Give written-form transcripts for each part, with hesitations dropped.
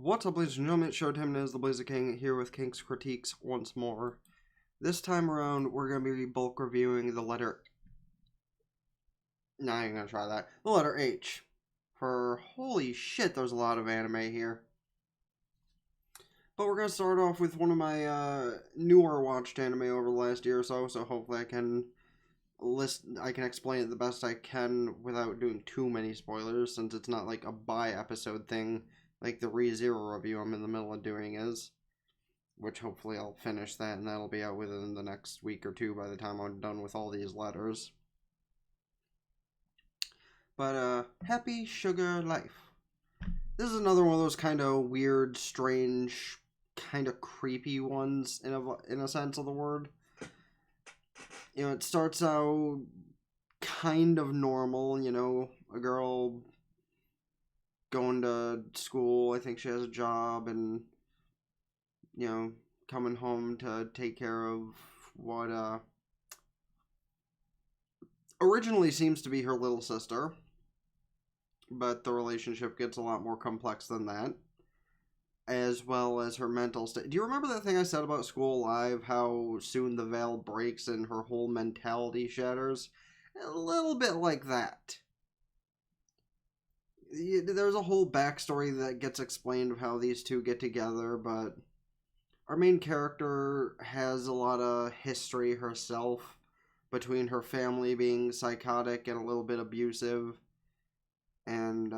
What's up, ladies and gentlemen? It's Showtime, as the Blazer King, here with King's Critiques once more. This time around, we're going to be bulk reviewing the letter... Nah, I ain't going to try that. The letter H. For holy shit, there's a lot of anime here. But we're going to start off with one of my newer watched anime over the last year or so hopefully I can explain it the best I can without doing too many spoilers, since it's not like a by-episode thing like the ReZero review I'm in the middle of doing is, which hopefully I'll finish that, and that'll be out within the next week or two by the time I'm done with all these letters. But, Happy Sugar Life. This is another one of those kind of weird, strange, kind of creepy ones, in a sense of the word. You know, it starts out kind of normal, you know, a girl going to school, I think she has a job, and, you know, coming home to take care of what, originally seems to be her little sister, but the relationship gets a lot more complex than that, as well as her mental state. Do you remember that thing I said about School Live, how soon the veil breaks and her whole mentality shatters? A little bit like that. There's a whole backstory that gets explained of how these two get together, but our main character has a lot of history herself, between her family being psychotic and a little bit abusive, and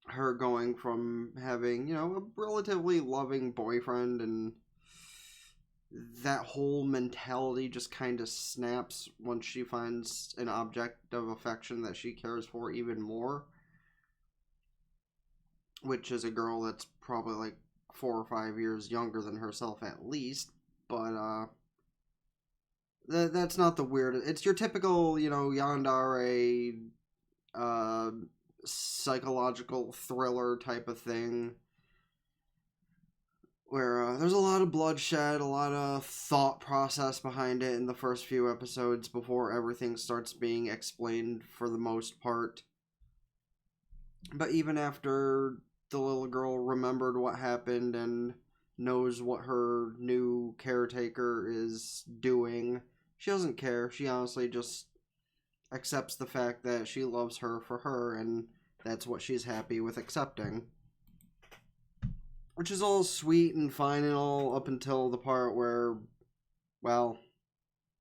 her going from having, you know, a relatively loving boyfriend, and that whole mentality just kind of snaps once she finds an object of affection that she cares for even more, which is a girl that's probably like 4 or 5 years younger than herself at least. But that's not the weird. It's your typical, you know, yandere psychological thriller type of thing, where there's a lot of bloodshed, a lot of thought process behind it in the first few episodes before everything starts being explained for the most part. But even after the little girl remembered what happened and knows what her new caretaker is doing, she doesn't care. She honestly just accepts the fact that she loves her for her, and that's what she's happy with accepting. Which is all sweet and fine and all up until the part where, well,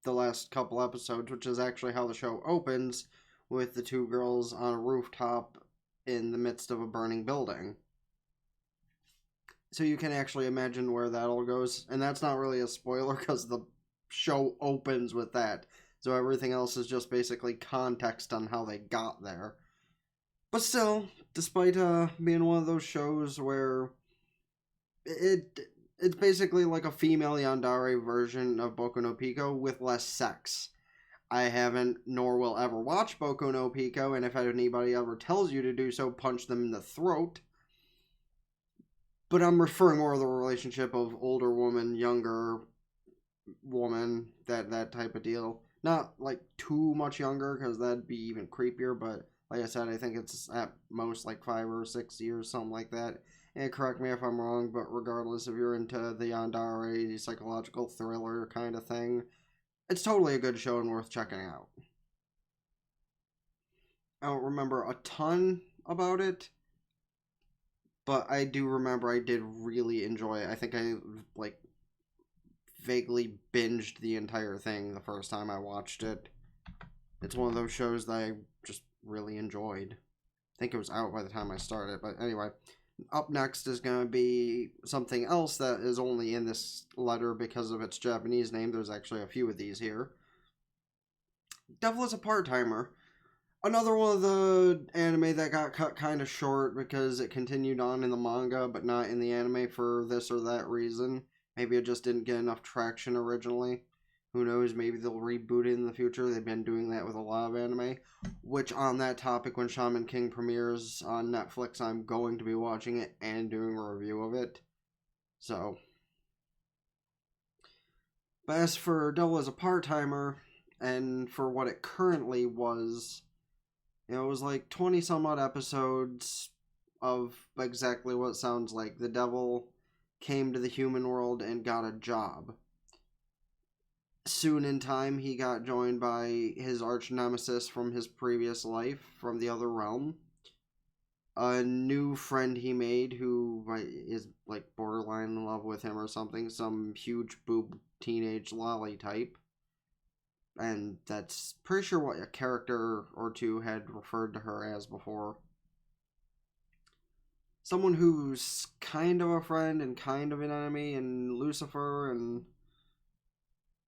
the last couple episodes, which is actually how the show opens, with the two girls on a rooftop in the midst of a burning building. So you can actually imagine where that all goes. And that's not really a spoiler because the show opens with that. So everything else is just basically context on how they got there. But still, despite being one of those shows where it's basically like a female yandere version of Boku no Pico with less sex. I haven't nor will ever watch Boku no Pico, and if anybody ever tells you to do so, punch them in the throat. But I'm referring more to the relationship of older woman, younger woman, that type of deal. Not like too much younger, because that'd be even creepier, but like I said, I think it's at most like 5 or 6 years, something like that. And correct me if I'm wrong, but regardless, if you're into the yandere psychological thriller kind of thing, it's totally a good show and worth checking out. I don't remember a ton about it, but I do remember I did really enjoy it. I think I, like, vaguely binged the entire thing the first time I watched it. It's one of those shows that I just really enjoyed. I think it was out by the time I started, but anyway. Up next is going to be something else that is only in this letter because of its Japanese name. There's actually a few of these here. Devil is a Part-Timer. Another one of the anime that got cut kind of short because it continued on in the manga, but not in the anime for this or that reason. Maybe it just didn't get enough traction originally. Who knows, maybe they'll reboot it in the future. They've been doing that with a lot of anime. Which, on that topic, when Shaman King premieres on Netflix, I'm going to be watching it and doing a review of it. So. But as for Devil as a Part-Timer, and for what it currently was, you know, it was like 20 some odd episodes, of exactly what it sounds like. The devil came to the human world and got a job. Soon in time, he got joined by his arch nemesis from his previous life, from the other realm. A new friend he made who is like borderline in love with him or something, some huge boob teenage lolly type. And that's pretty sure what a character or two had referred to her as before. Someone who's kind of a friend and kind of an enemy, and Lucifer, and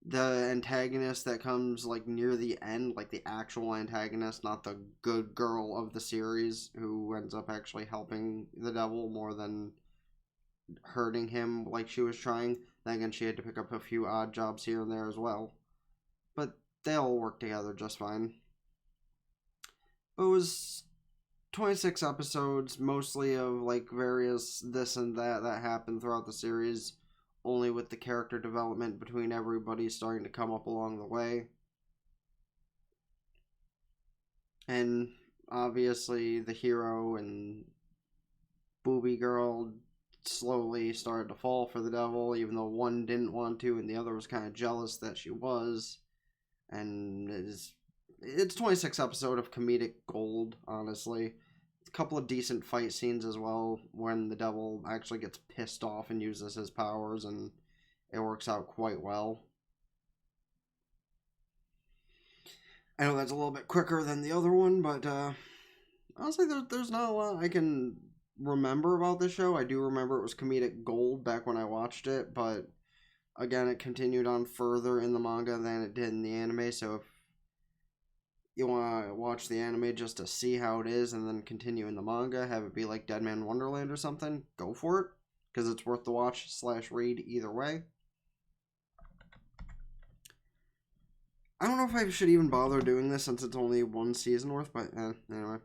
the antagonist that comes like near the end, like the actual antagonist, not the good girl of the series, who ends up actually helping the devil more than hurting him like she was trying. Then again, she had to pick up a few odd jobs here and there as well. But they all work together just fine. It was 26 episodes, mostly of like various this and that happened throughout the series, only with the character development between everybody starting to come up along the way. And obviously the hero and booby girl slowly started to fall for the devil, even though one didn't want to and the other was kind of jealous that she was. And it's 26 episode of comedic gold, honestly. A couple of decent fight scenes as well when the devil actually gets pissed off and uses his powers, and it works out quite well. I know that's a little bit quicker than the other one, but honestly, there's not a lot I can remember about this show. I do remember it was comedic gold back when I watched it, but again, it continued on further in the manga than it did in the anime, so if you want to watch the anime just to see how it is and then continue in the manga, have it be like Dead Man Wonderland or something, go for it, because it's worth the watch / read either way. I don't know if I should even bother doing this since it's only one season worth, but anyway.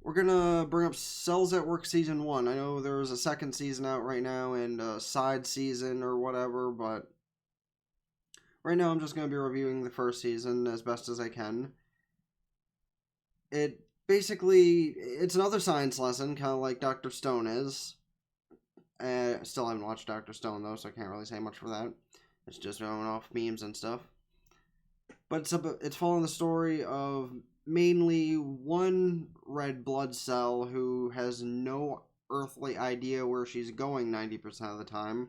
We're gonna bring up Cells at Work Season 1. I know there's a second season out right now and a side season or whatever, but right now I'm just gonna be reviewing the first season as best as I can. It's another science lesson, kind of like Dr. Stone is. Still haven't watched Dr. Stone though, so I can't really say much for that. It's just going off memes and stuff. But it's following the story of mainly one red blood cell who has no earthly idea where she's going 90% of the time.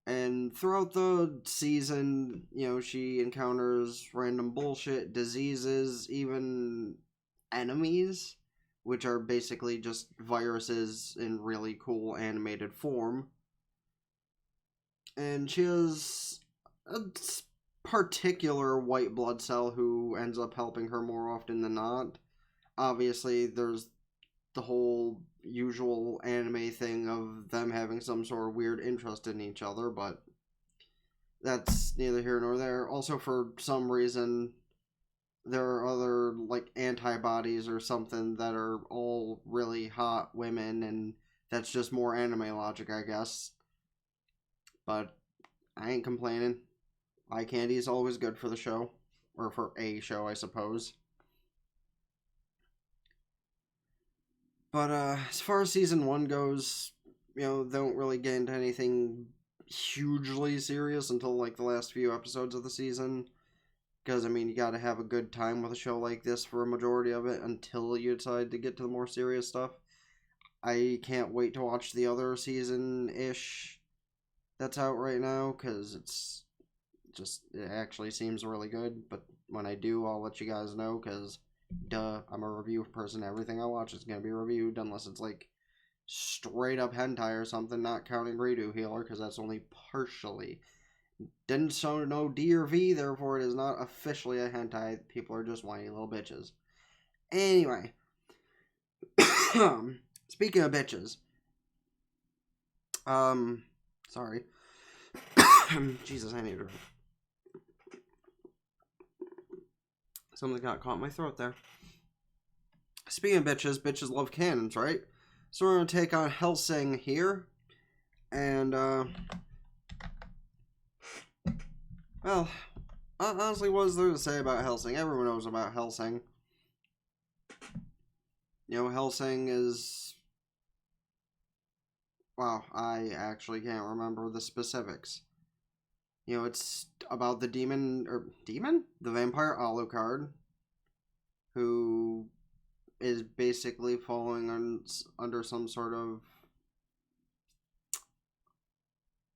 And throughout the season, she encounters random bullshit, diseases, even enemies, which are basically just viruses in really cool animated form. And she has a particular white blood cell who ends up helping her more often than not. Obviously, there's the whole usual anime thing of them having some sort of weird interest in each other, but that's neither here nor there. Also, for some reason, there are other like antibodies or something that are all really hot women, and that's just more anime logic, I guess. But I ain't complaining. Eye candy is always good for the show, or for a show, I suppose. But as far as season 1 goes, they don't really get into anything hugely serious until like the last few episodes of the season. Because, you gotta have a good time with a show like this for a majority of it until you decide to get to the more serious stuff. I can't wait to watch the other season-ish that's out right now, because it actually seems really good. But when I do, I'll let you guys know, because duh, I'm a review person. Everything I watch is going to be reviewed, unless it's like straight up hentai or something, not counting Redo Healer, because that's only partially. Didn't show no D or V, therefore it is not officially a hentai. People are just whiny little bitches. Anyway. Speaking of bitches. Sorry. Jesus, I need to... Something got caught in my throat there. Speaking of bitches, bitches love cannons, right? So we're going to take on Hellsing here. And, well, Honestly, what is there to say about Hellsing? Everyone knows about Hellsing. Hellsing is... Wow, I actually can't remember the specifics. It's about the demon... Demon? The vampire Alucard, who is basically falling under some sort of...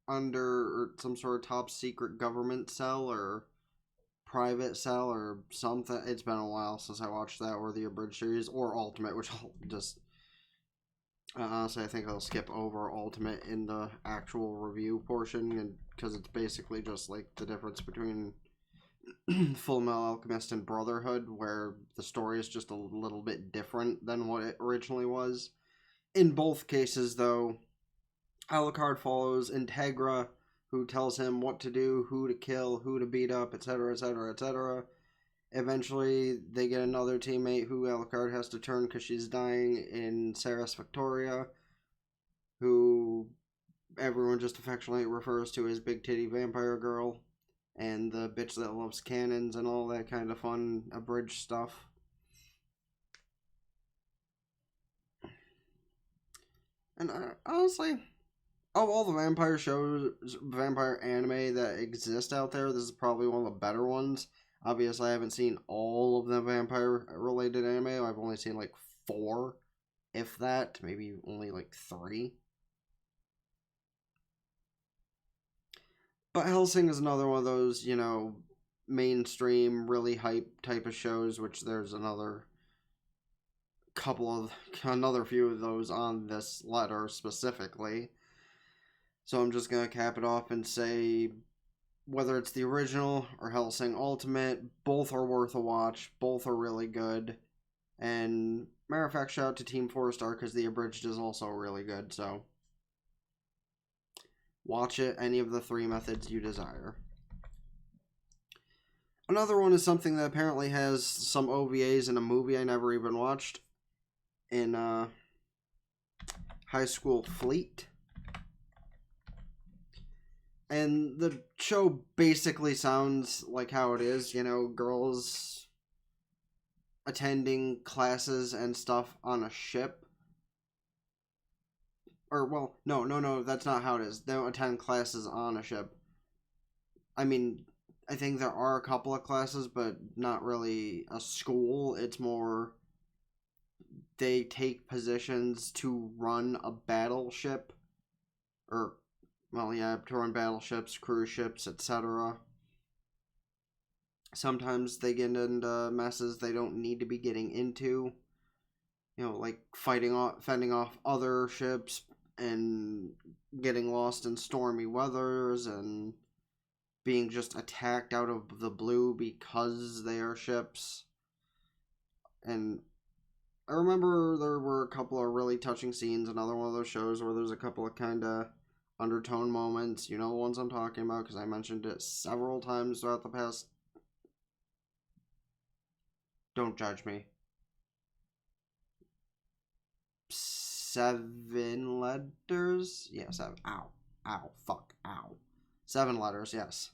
Under some sort of top secret government cell or private cell or something. It's been a while since I watched that, or the abridged series, or Ultimate, which I'll just... honestly, I think I'll skip over Ultimate in the actual review portion, and because it's basically just like the difference between Full Metal Alchemist and Brotherhood, where the story is just a little bit different than what it originally was. In both cases, though, Alucard follows Integra, who tells him what to do, who to kill, who to beat up, etc., etc., etc. Eventually, they get another teammate who Alucard has to turn because she's dying in Saris Victoria, who everyone just affectionately refers to as Big Titty Vampire Girl, and the bitch that loves cannons and all that kind of fun abridged stuff. And honestly, of all the vampire shows, vampire anime that exist out there, this is probably one of the better ones. Obviously, I haven't seen all of the vampire-related anime. I've only seen like 4, if that. Maybe only like 3. But Hellsing is another one of those, mainstream, really hype type of shows, which there's another few of those on this letter specifically. So I'm just going to cap it off and say, whether it's the original or Hellsing Ultimate, both are worth a watch. Both are really good. And matter of fact, shout out to Team 4-Star because the abridged is also really good. So watch it, any of the 3 methods you desire. Another one is something that apparently has some OVAs in a movie I never even watched. In High School Fleet. And the show basically sounds like how it is, girls attending classes and stuff on a ship. Or, well, no, that's not how it is. They don't attend classes on a ship. I mean, I think there are a couple of classes, but not really a school. It's more they take positions to run a battleship. Or, well, yeah, to run battleships, cruise ships, etc. Sometimes they get into messes they don't need to be getting into. Like fending off other ships and getting lost in stormy weathers and being just attacked out of the blue because they are ships. And I remember there were a couple of really touching scenes. Another one of those shows where there's a couple of kind of undertone moments. You know the ones I'm talking about because I mentioned it several times throughout the past. Don't judge me. 7 letters? Yeah, 7. Ow. Fuck. Ow. 7 letters, yes.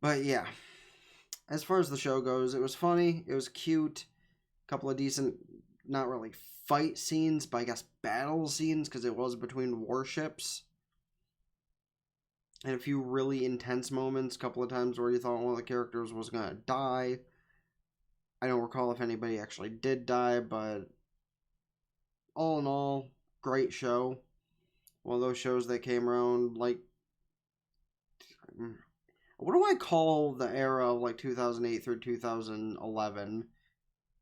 But yeah. As far as the show goes, it was funny. It was cute. A couple of decent, not really fight scenes, but I guess battle scenes, because it was between warships. And a few really intense moments. A couple of times where you thought one of the characters was going to die. I don't recall if anybody actually did die, but all in all, great show. One of those shows that came around, like, what do I call the era of, like, 2008 through 2011?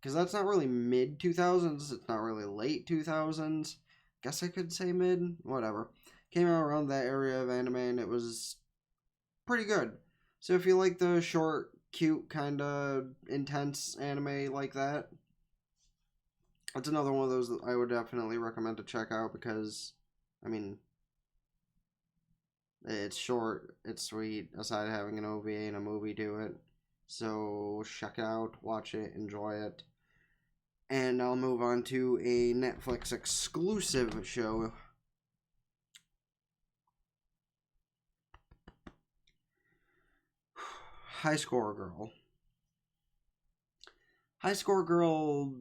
Because that's not really mid-2000s, it's not really late 2000s. Guess I could say mid, whatever. Came out around that area of anime, and it was pretty good. So if you like the short, cute, kind of intense anime like that, that's another one of those that I would definitely recommend to check out because, I mean, it's short, it's sweet, aside having an OVA and a movie to it. So check it out, watch it, enjoy it. And I'll move on to a Netflix exclusive show. High Score Girl. High Score Girl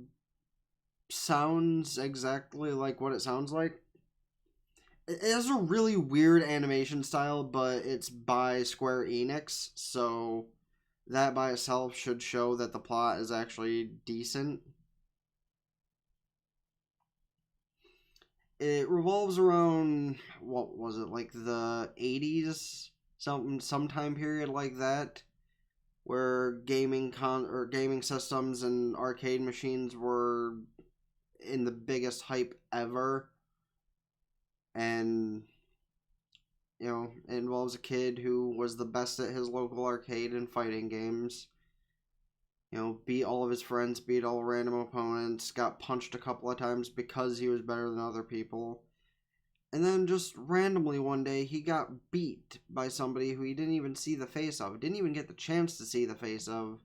sounds exactly like what it sounds like. It has a really weird animation style, but it's by Square Enix, so that by itself should show that the plot is actually decent. It revolves around, what was it, like the 80s, some time period like that, where gaming systems and arcade machines were in the biggest hype ever. And it involves a kid who was the best at his local arcade and fighting games. Beat all of his friends, beat all random opponents, got punched a couple of times because he was better than other people. And then just randomly one day he got beat by somebody who he didn't even see the face of. Didn't even get the chance to see the face of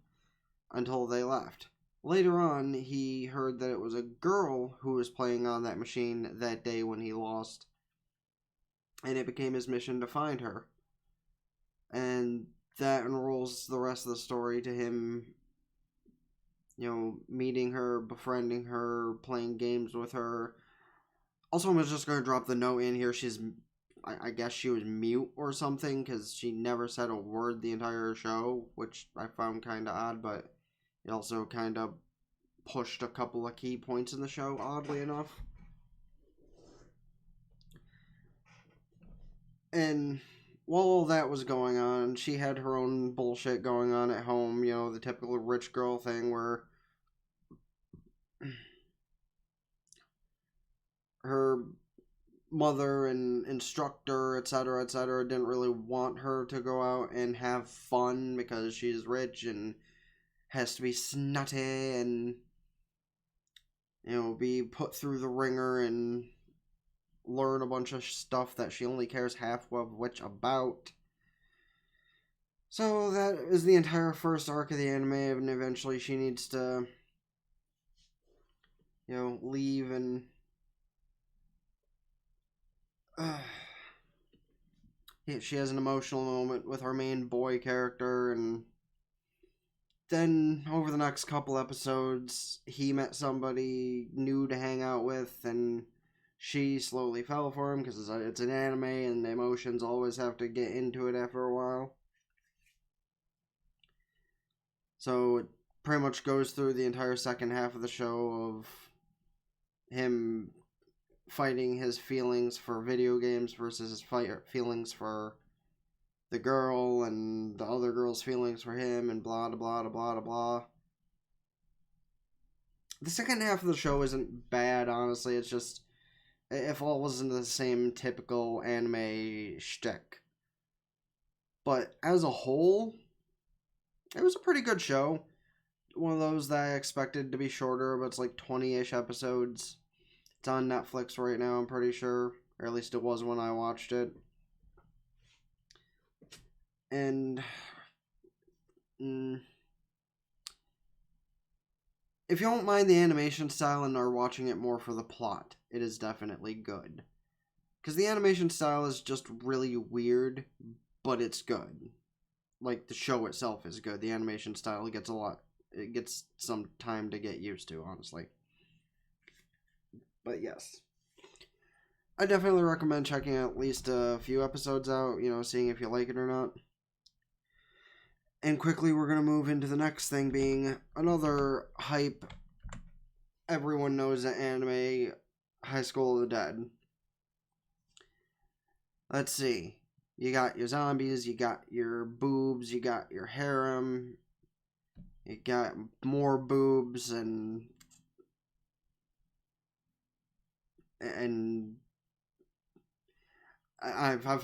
until they left. Later on, he heard that it was a girl who was playing on that machine that day when he lost. And it became his mission to find her. And that unrolls the rest of the story to him, meeting her, befriending her, playing games with her. Also, I'm just going to drop the note in here. I guess she was mute or something, because she never said a word the entire show, which I found kind of odd, but it also kind of pushed a couple of key points in the show, oddly enough. And while all that was going on, she had her own bullshit going on at home, the typical rich girl thing where her mother and instructor, etc., etc., didn't really want her to go out and have fun because she's rich and has to be snotty and, be put through the ringer and learn a bunch of stuff that she only cares half of which about. So that is the entire first arc of the anime, and eventually she needs to, leave and she has an emotional moment with her main boy character, and then over the next couple episodes, he met somebody new to hang out with, and she slowly fell for him because it's an anime and emotions always have to get into it after a while. So it pretty much goes through the entire second half of the show of him fighting his feelings for video games versus his feelings for the girl and the other girl's feelings for him and blah blah blah blah blah. The second half of the show isn't bad, honestly. It's just it falls into the same typical anime shtick. But as a whole, it was a pretty good show. One of those that I expected to be shorter, but it's like 20-ish episodes. It's on Netflix right now, I'm pretty sure. Or at least it was when I watched it. And if you don't mind the animation style and are watching it more for the plot, it is definitely good. Because the animation style is just really weird, but it's good. Like, the show itself is good. The animation style it gets some time to get used to, honestly. But yes. I definitely recommend checking at least a few episodes out, seeing if you like it or not. And quickly, we're going to move into the next thing, being another hype. Everyone knows the anime, High School of the Dead. Let's see. You got your zombies, you got your boobs, you got your harem, you got more boobs, and if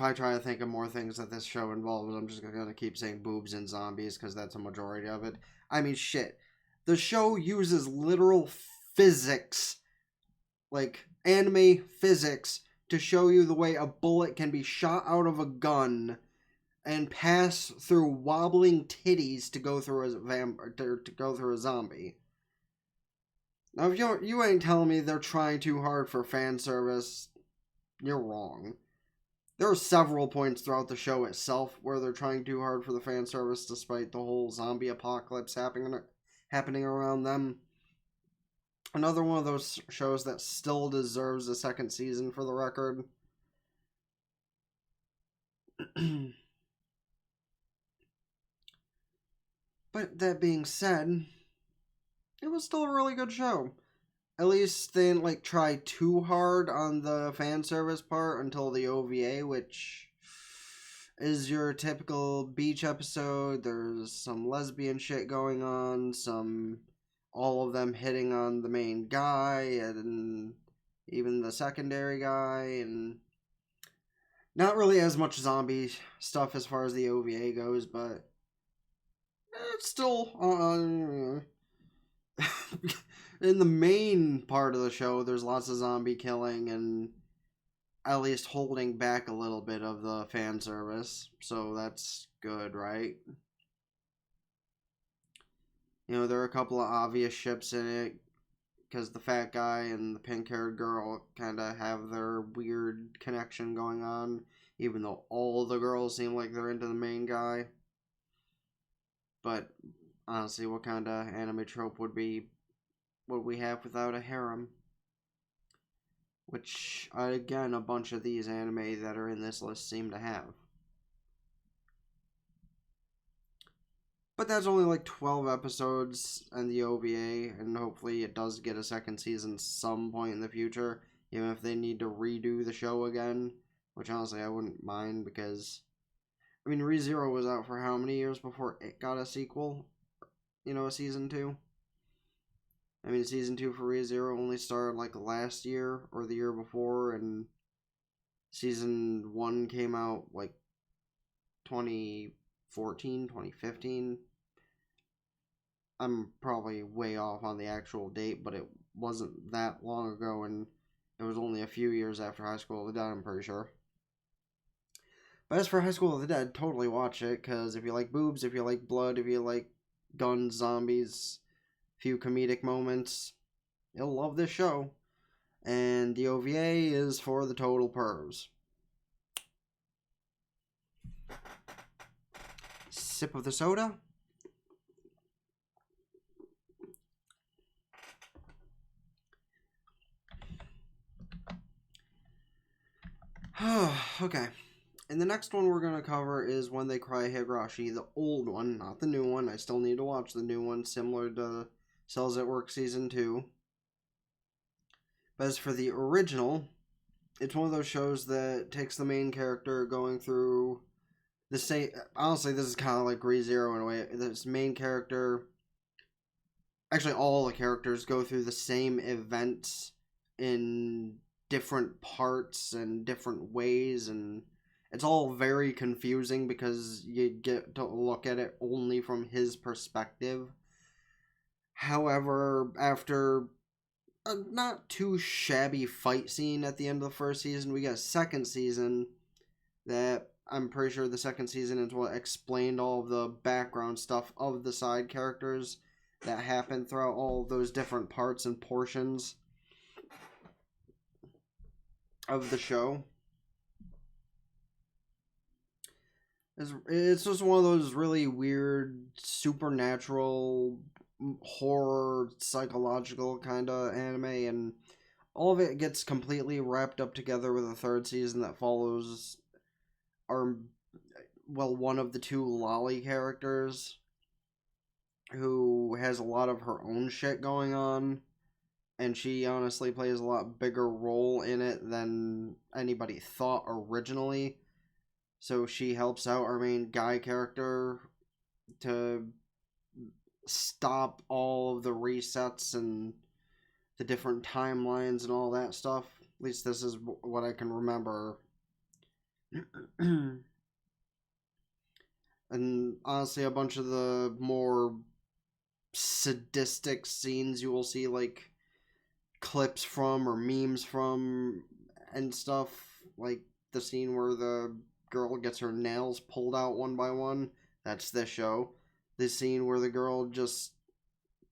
I try to think of more things that this show involves, I'm just going to keep saying boobs and zombies because that's a majority of it. I mean, shit. The show uses literal physics, like anime physics, to show you the way a bullet can be shot out of a gun and pass through wobbling titties to go through a zombie. Now, if you ain't telling me they're trying too hard for fan service, you're wrong. there are several points throughout the show itself where they're trying too hard for the fan service, despite the whole zombie apocalypse happening around them. Another one of those shows that still deserves a second season, for the record. But that being said, it was still a really good show. At least they didn't like try too hard on the fan service part until the OVA, which is your typical beach episode. There's some lesbian shit going on, all of them hitting on the main guy and even the secondary guy, and not really as much zombie stuff as far as the OVA goes, but it's still in the main part of the show, there's lots of zombie killing and at least holding back a little bit of the fan service. So that's good, right? You know, there are a couple of obvious ships in it because the fat guy and the pink-haired girl kind of have their weird connection going on, even though all the girls seem like they're into the main guy. But honestly, what kind of anime trope would we have without a harem? Which, again, a bunch of these anime that are in this list seem to have. But that's only like 12 episodes in the OVA, and hopefully it does get a second season some point in the future, even if they need to redo the show again, which honestly I wouldn't mind because, I mean, ReZero was out for how many years before it got a sequel? You know, a season 2? I mean, season 2 for ReZero only started like last year or the year before, and season 1 came out like 2014, 2015. I'm probably way off on the actual date, but it wasn't that long ago, and it was only a few years after High School of the Dead, I'm pretty sure. But as for High School of the Dead, totally watch it, because if you like boobs, if you like blood, if you like guns, zombies, few comedic moments, you'll love this show. And the OVA is for the total pervs. Sip of the soda. Okay. And the next one we're going to cover is When They Cry Higurashi, the old one, not the new one. I still need to watch the new one, similar to Cells at Work Season 2. But as for the original, it's one of those shows that takes the main character going through the same. Honestly, this is kind of like ReZero in a way. This main character, actually, all the characters go through the same events in different parts and different ways, and it's all very confusing because you get to look at it only from his perspective. However, after a not too shabby fight scene at the end of the first season, we get a second season that I'm pretty sure the second season is what explained all of the background stuff of the side characters that happened throughout all of those different parts and portions of the show. It's just one of those really weird supernatural horror psychological kind of anime, and all of it gets completely wrapped up together with a third season that follows one of the two lolly characters who has a lot of her own shit going on, and she honestly plays a lot bigger role in it than anybody thought originally. So she helps out our main guy character to stop all of the resets and the different timelines and all that stuff. At least this is what I can remember. And honestly, a bunch of the more sadistic scenes you will see, like clips from or memes from and stuff, like the scene where the girl gets her nails pulled out one by one. That's this show. This scene where the girl just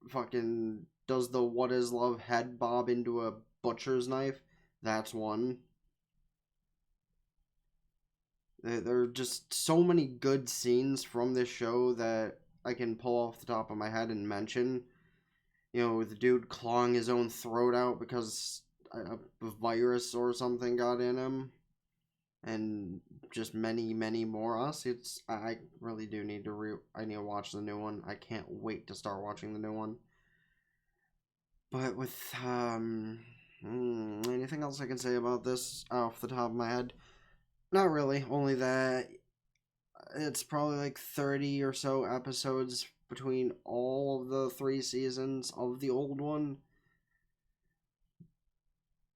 fucking does the what is love head bob into a butcher's knife. That's one. There are just so many good scenes from this show that I can pull off the top of my head and mention. You know, the dude clawing his own throat out because a virus or something got in him, and just many more. Us, I really do need to I need to watch the new one. I can't wait to start watching the new one. But with anything else I can say about this off the top of my head? Not really. Only that it's probably like 30 or so episodes between all of the 3 seasons of the old one.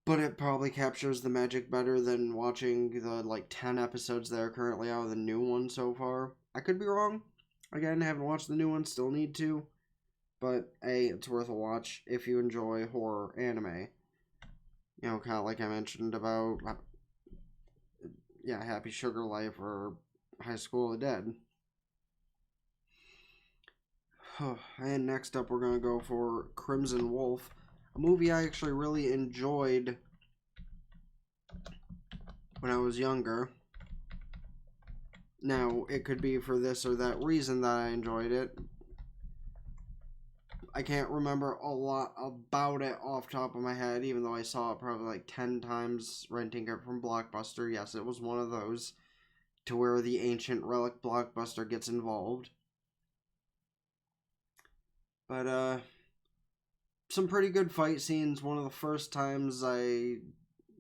But it probably captures the magic better than watching the like 10 episodes that are currently out of the new one so far. I could be wrong. Again, haven't watched the new one, still need to. But hey, it's worth a watch if you enjoy horror anime. You know, kind of like I mentioned about, Happy Sugar Life or High School of the Dead. And next up, we're going to go for Crimson Wolf, a movie I actually really enjoyed when I was younger. Now, it could be for this or that reason that I enjoyed it. I can't remember a lot about it off the top of my head, even though I saw it probably like 10 times renting it from Blockbuster. Yes, it was one of those, to where the ancient relic Blockbuster gets involved. But, some pretty good fight scenes. One of the first times I,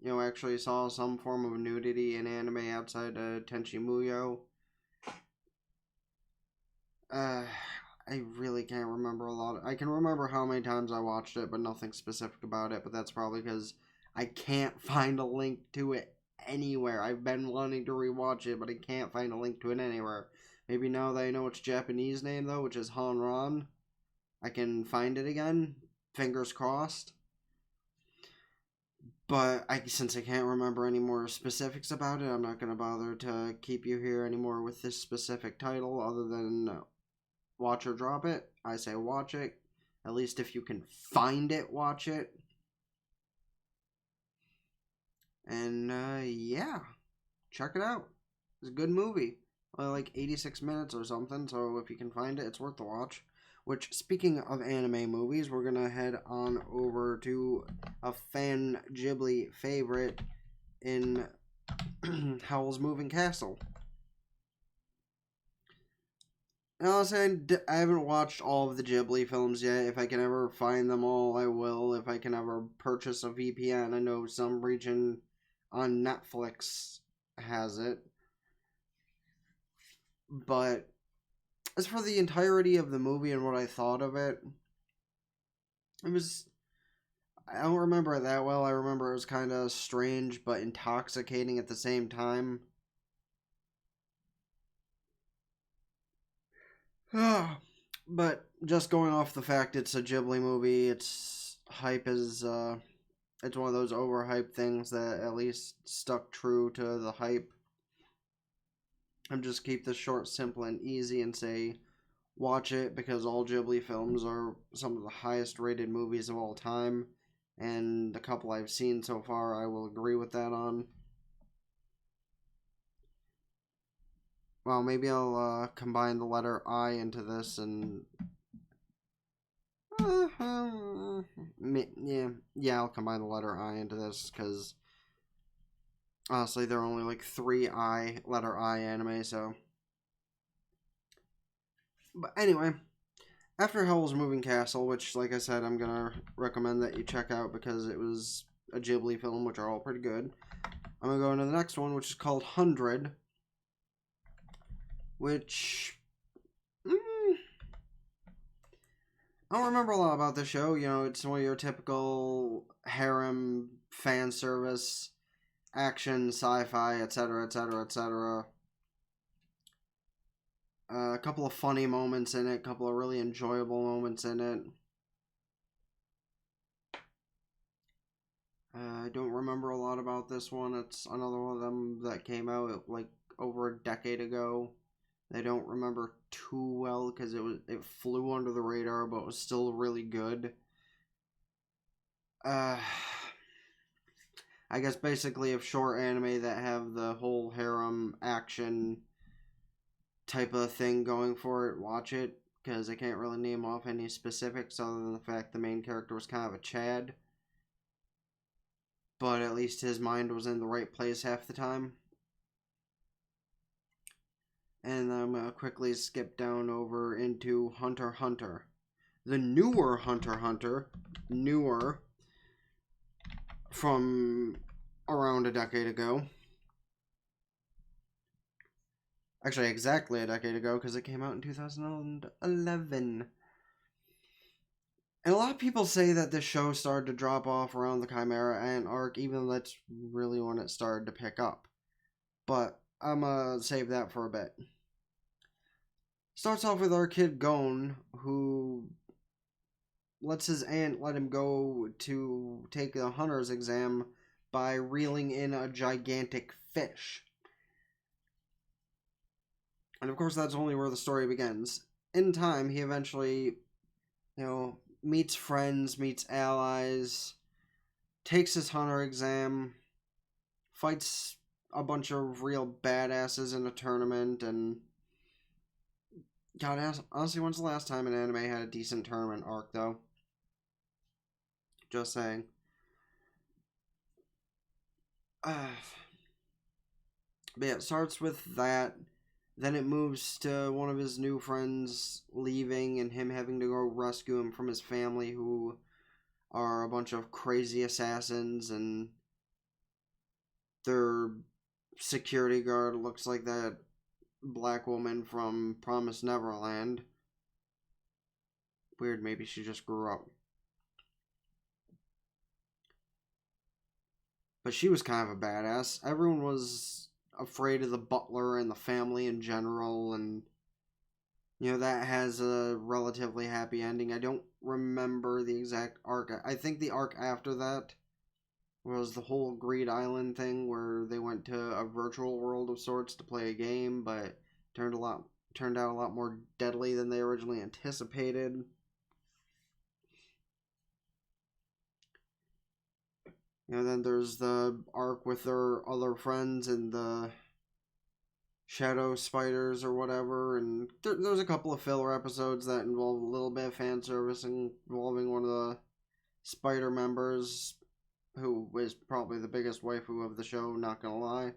actually saw some form of nudity in anime outside of Tenchi Muyo. I really can't remember a lot. I can remember how many times I watched it, but nothing specific about it. But that's probably because I can't find a link to it anywhere. I've been wanting to rewatch it, but I can't find a link to it anywhere. Maybe now that I know its Japanese name, though, which is Hanran, I can find it again. Fingers crossed. But since I can't remember any more specifics about it, I'm not going to bother to keep you here anymore with this specific title other than watch or drop it. I say watch it. At least if you can find it, watch it. And check it out. It's a good movie. Only like 86 minutes or something, so if you can find it, it's worth the watch. Which, speaking of anime movies, we're gonna head on over to a fan Ghibli favorite in Howl's Moving Castle. Now, I'll say I haven't watched all of the Ghibli films yet. If I can ever find them all, I will. If I can ever purchase a VPN, I know some region on Netflix has it. But as for the entirety of the movie and what I thought of it, I don't remember it that well. I remember it was kind of strange but intoxicating at the same time. But just going off the fact it's a Ghibli movie, its hype is, it's one of those overhyped things that at least stuck true to the hype. I'm just keep this short, simple, and easy and say watch it because all Ghibli films are some of the highest rated movies of all time. And the couple I've seen so far, I will agree with that on. Well, maybe I'll combine the letter I into this and... I'll combine the letter I into this because honestly, there are only like 3 letter I anime, so... But anyway, after Howl's Moving Castle, which, like I said, I'm going to recommend that you check out because it was a Ghibli film, which are all pretty good. I'm going to go into the next one, which is called 100, which... I don't remember a lot about the show. You know, it's one of your typical harem, fan service, action, sci-fi, etc., etc., etc. A couple of funny moments in it, a couple of really enjoyable moments in it. I don't remember a lot about this one. It's another one of them that came out like over a decade ago. I don't remember too well because it flew under the radar, but was still really good. I guess basically of short anime that have the whole harem action type of thing going for it, watch it. Because I can't really name off any specifics other than the fact the main character was kind of a Chad. But at least his mind was in the right place half the time. And I'm going to quickly skip down over into Hunter x Hunter. The newer Hunter x Hunter, newer from around a decade ago. Actually, exactly a decade ago, because it came out in 2011. And a lot of people say that this show started to drop off around the Chimera Ant arc, even though that's really when it started to pick up. But I'm gonna save that for a bit. Starts off with our kid Gon, who lets his aunt let him go to take a hunter's exam by reeling in a gigantic fish. And of course, that's only where the story begins. In time, he eventually, meets friends, meets allies, takes his hunter exam, fights a bunch of real badasses in a tournament, and God, honestly, when's the last time an anime had a decent tournament arc, though? Just saying. But yeah, it starts with that. Then it moves to one of his new friends leaving and him having to go rescue him from his family, who are a bunch of crazy assassins, and their security guard looks like that black woman from Promised Neverland. Weird, maybe she just grew up. But she was kind of a badass. Everyone was afraid of the butler and the family in general, and that has a relatively happy ending. I don't remember the exact arc. I think the arc after that was the whole Greed Island thing, where they went to a virtual world of sorts to play a game, but turned out a lot more deadly than they originally anticipated. Then there's the arc with their other friends and the shadow spiders or whatever, and there's a couple of filler episodes that involve a little bit of fan service involving one of the spider members, who is probably the biggest waifu of the show, not gonna lie.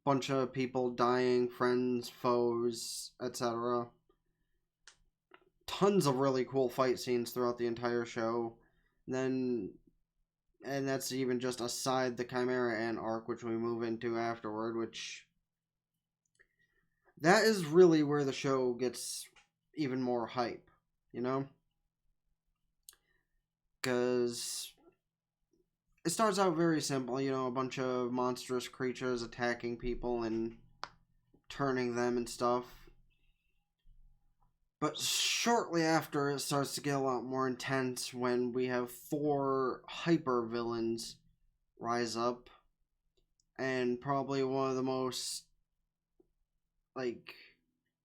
Bunch of people dying, friends, foes, etc. Tons of really cool fight scenes throughout the entire show. And that's even just aside the Chimera Ant arc, which we move into afterward, which that is really where the show gets even more hype, Because it starts out very simple, a bunch of monstrous creatures attacking people and turning them and stuff. But shortly after, it starts to get a lot more intense when we have 4 hyper villains rise up, and probably one of the most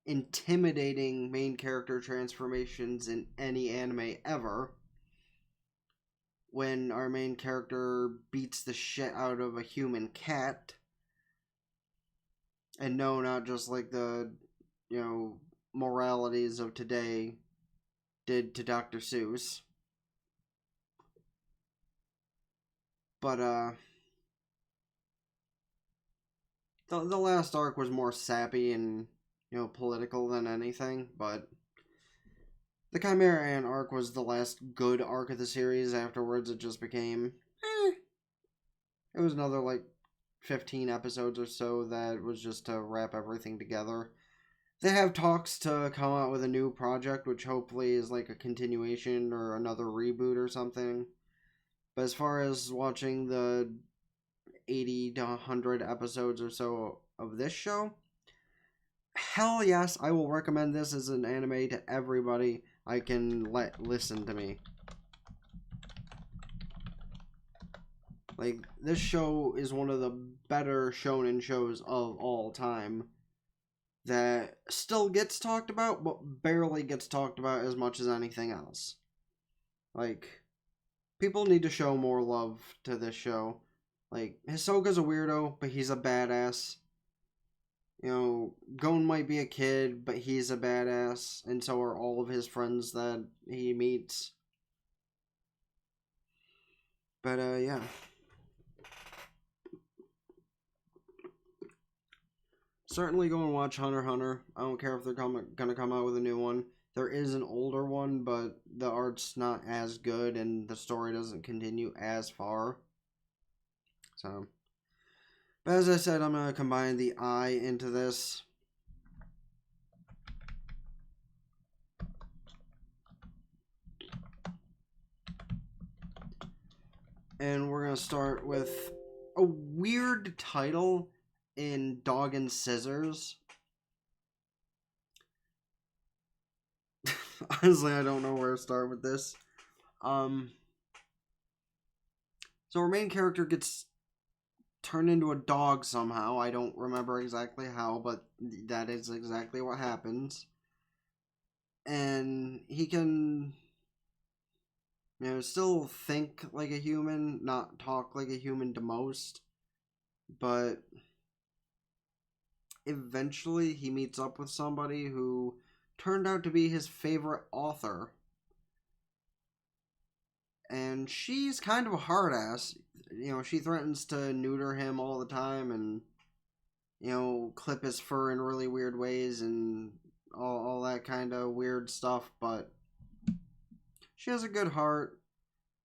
intimidating main character transformations in any anime ever, when our main character beats the shit out of a human cat. And no, not just like the moralities of today did to Dr. Seuss. But the last arc was more sappy and political than anything, but the Chimera Ant arc was the last good arc of the series. Afterwards, it just became it was another 15 episodes or so that was just to wrap everything together. They have talks to come out with a new project, which hopefully is a continuation or another reboot or something. But as far as watching the 80 to 100 episodes or so of this show, hell yes, I will recommend this as an anime to everybody I can let listen to me. This show is one of the better shonen shows of all time that still gets talked about, but barely gets talked about as much as anything else. People need to show more love to this show. Like, Hisoka's a weirdo, but he's a badass. You know, Gon might be a kid, but he's a badass, and so are all of his friends that he meets. But, yeah. Certainly go and watch Hunter x Hunter. I don't care if they're gonna come out with a new one. There is an older one, but the art's not as good, and the story doesn't continue as far. So, but as I said, I'm gonna combine the I into this. And we're gonna start with a weird title in Dog and Scissors. Honestly, I don't know where to start with this. So our main character gets turned into a dog somehow. I don't remember exactly how, but that is exactly what happens. And he can, still think like a human, not talk like a human to most. But eventually he meets up with somebody who turned out to be his favorite author. And she's kind of a hard ass. She threatens to neuter him all the time and, clip his fur in really weird ways and all that kind of weird stuff. But she has a good heart.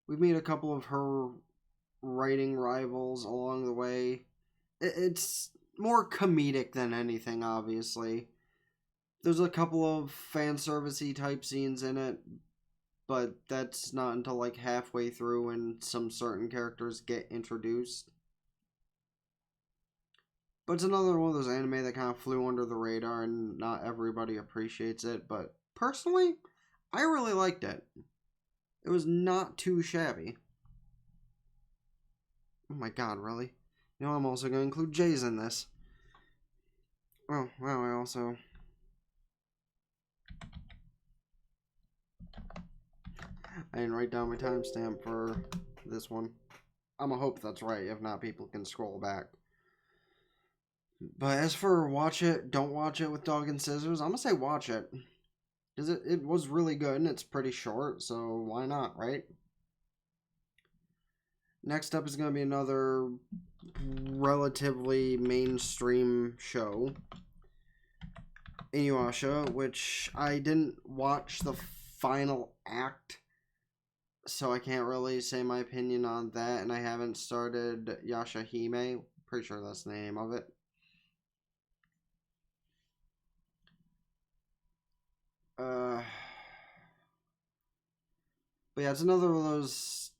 We meet a couple of her writing rivals along the way. It's more comedic than anything, obviously. There's a couple of fan servicey type scenes in it, but that's not until like halfway through when some certain characters get introduced. But it's another one of those anime that kind of flew under the radar and not everybody appreciates it, but personally, I really liked it. It was not too shabby. Oh my god, really? I'm also going to include J's in this. Oh, wow, I also... I didn't write down my timestamp for this one. I'm gonna hope that's right. If not, people can scroll back. But as for watch it, don't watch it with Dog and Scissors, I'm gonna say watch it. Because it was really good and it's pretty short, so why not, right? Next up is gonna be another relatively mainstream show. Inyuasha, which I didn't watch the final act, so I can't really say my opinion on that, and I haven't started Yashahime. Pretty sure that's the name of it. But yeah, it's another of those,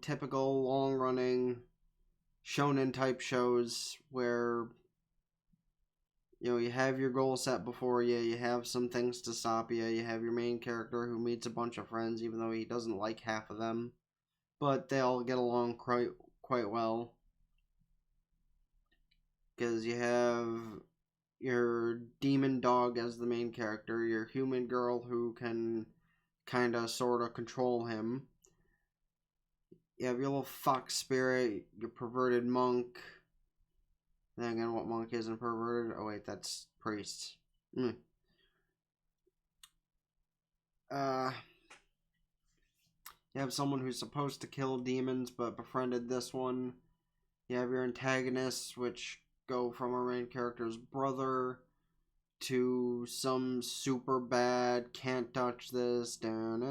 typical long-running shonen type shows where, you have your goal set before you, you have some things to stop you, you have your main character who meets a bunch of friends even though he doesn't like half of them, but they all get along quite well. Because you have your demon dog as the main character, your human girl who can kind of sort of control him. You have your little fox spirit, your perverted monk. Then again, what monk isn't perverted? Oh wait, that's priest. You have someone who's supposed to kill demons but befriended this one. You have your antagonists, which go from our main character's brother to some super bad, can't touch this, can't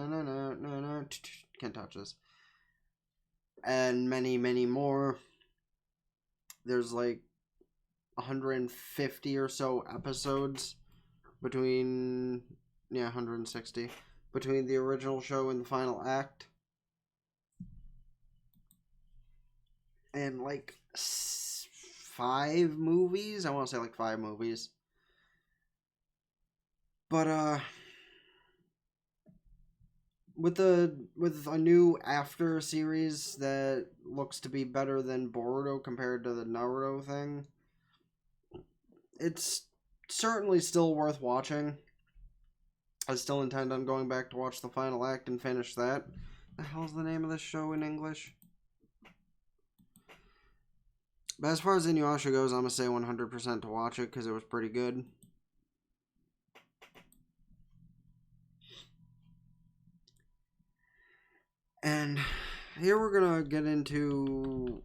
touch this, and many, many more. There's like 150 or so episodes between, 160, between the original show and the final act. And like 5 movies. I want to say like 5 movies. But with a new After series that looks to be better than Boruto compared to the Naruto thing, it's certainly still worth watching. I still intend on going back to watch the final act and finish that. The hell's the name of this show in English? But as far as Inyuasha goes, I'm going to say 100% to watch it because it was pretty good. And here we're going to get into...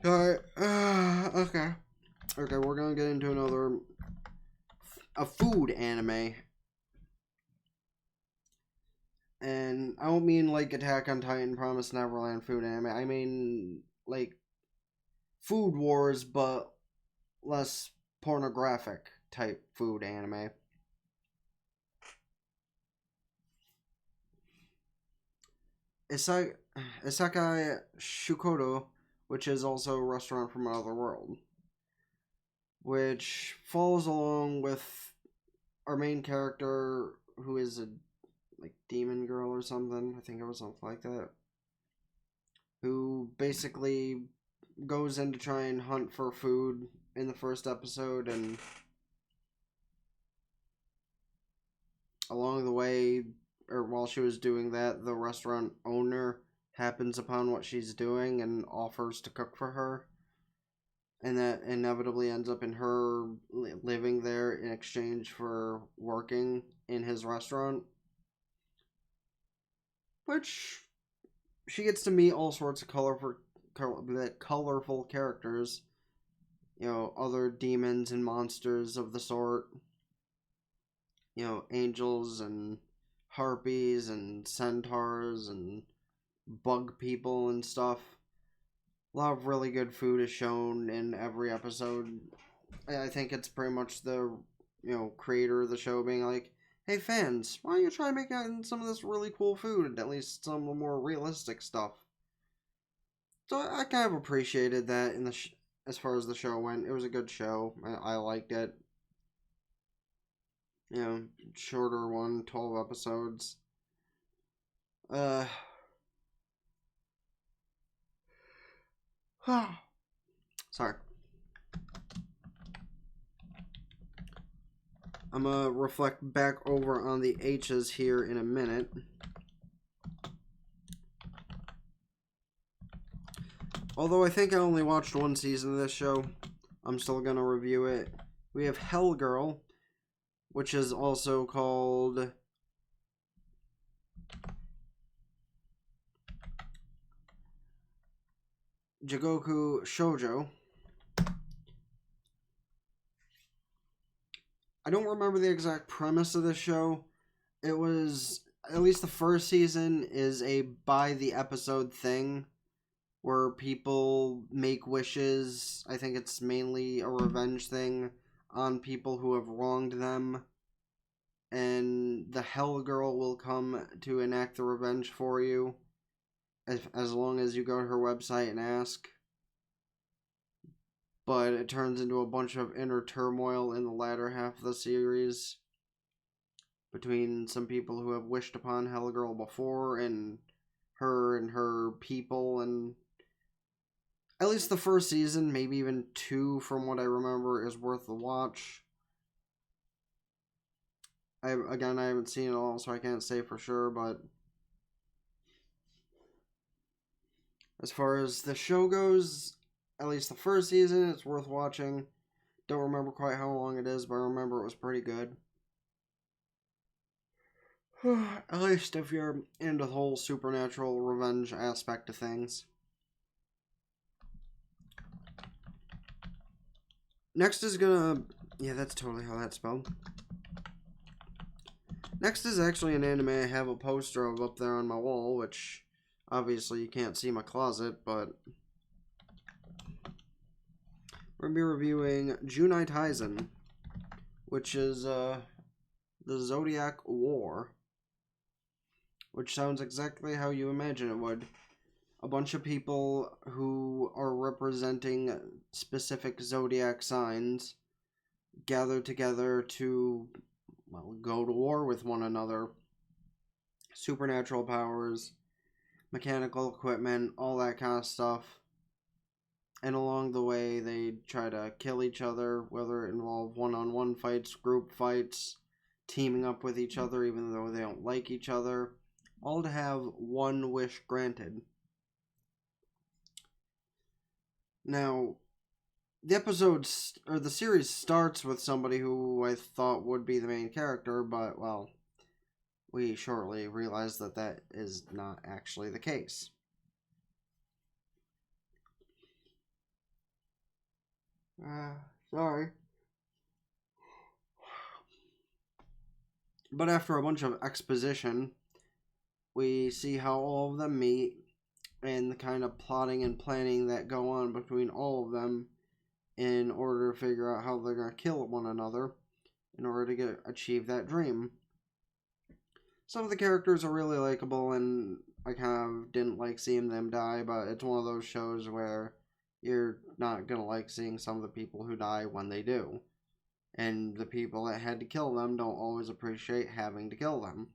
Alright, okay. Okay, we're going to get into a food anime. And I don't mean like Attack on Titan, Promised Neverland food anime. I mean like Food Wars, but less pornographic type food anime. Isekai Shokudou, which is also a restaurant from another world, which follows along with our main character, who is a like demon girl or something. I think it was something like that. Who basically goes in to try and hunt for food in the first episode, and along the way, or while she was doing that, the restaurant owner happens upon what she's doing and offers to cook for her. And that inevitably ends up in her living there in exchange for working in his restaurant. Which she gets to meet all sorts of colorful characters. You know, other demons and monsters of the sort. You know, angels and harpies and centaurs and bug people and stuff. A lot of really good food is shown in every episode. I think it's pretty much the, creator of the show being like, hey fans, why don't you try making some of this really cool food, at least some of the more realistic stuff. So I kind of appreciated that as far as the show went. It was a good show. I liked it. Shorter one, 12 episodes. Sorry. I'm gonna reflect back over on the H's here in a minute. Although I think I only watched one season of this show, I'm still gonna review it. We have Hell Girl, which is also called Jingoku Shoujo. I don't remember the exact premise of this show. It was, at least the first season, is a by the episode thing where people make wishes. I think it's mainly a revenge thing on people who have wronged them. And the Hell Girl will come to enact the revenge for you as long as you go to her website and ask. But it turns into a bunch of inner turmoil in the latter half of the series between some people who have wished upon Hell Girl before and her people, and at least the first season, maybe even 2 from what I remember, is worth the watch. I haven't seen it all, so I can't say for sure, but as far as the show goes, at least the first season, it's worth watching. Don't remember quite how long it is, but I remember it was pretty good. At least if you're into the whole supernatural revenge aspect of things. Next is gonna... Yeah, that's totally how that's spelled. Next is actually an anime I have a poster of up there on my wall, which obviously you can't see my closet, but we're going to be reviewing Junni Taisen, which is the Zodiac War, which sounds exactly how you imagine it would. A bunch of people who are representing specific zodiac signs gather together to, go to war with one another. Supernatural powers, mechanical equipment, all that kind of stuff. And along the way, they try to kill each other, whether it involve one-on-one fights, group fights, teaming up with each other even though they don't like each other, all to have one wish granted. Now, the series starts with somebody who I thought would be the main character, but, well, we shortly realize that that is not actually the case. Sorry. But after a bunch of exposition, we see how all of them meet and the kind of plotting and planning that go on between all of them in order to figure out how they're going to kill one another in order to achieve that dream. Some of the characters are really likable, and I kind of didn't like seeing them die, but it's one of those shows where you're not going to like seeing some of the people who die when they do. And the people that had to kill them don't always appreciate having to kill them.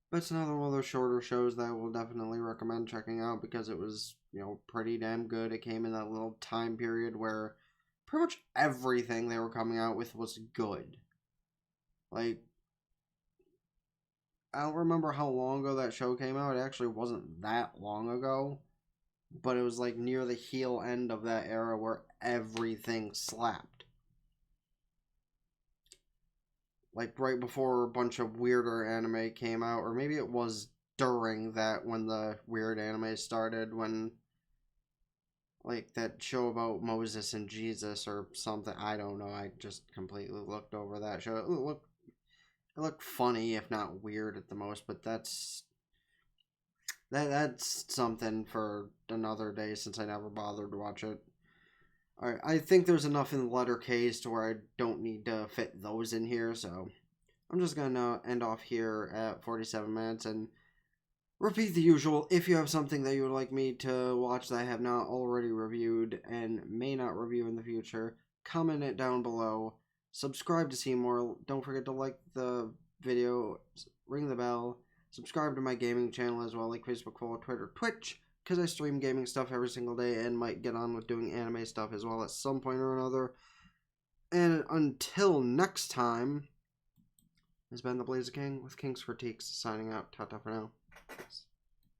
But it's another one of those shorter shows that I will definitely recommend checking out because it was, pretty damn good. It came in that little time period where pretty much everything they were coming out with was good. Like, I don't remember how long ago that show came out. It actually wasn't that long ago. But it was like near the heel end of that era where everything slapped. Like right before a bunch of weirder anime came out, or maybe it was during that when the weird anime started, when like that show about Moses and Jesus or something. I don't know. I just completely looked over that show. It looked funny, if not weird at the most, but that's something for another day since I never bothered to watch it. Alright, I think there's enough in the letter K's to where I don't need to fit those in here, so I'm just gonna end off here at 47 minutes and repeat the usual. If you have something that you would like me to watch that I have not already reviewed and may not review in the future, comment it down below. Subscribe to see more. Don't forget to like the video, ring the bell, subscribe to my gaming channel as well, like Facebook, follow Twitter, Twitch, because I stream gaming stuff every single day and might get on with doing anime stuff as well at some point or another. And until next time, has been the Blazer King with King's Critiques signing out. Ta-ta for now. Peace.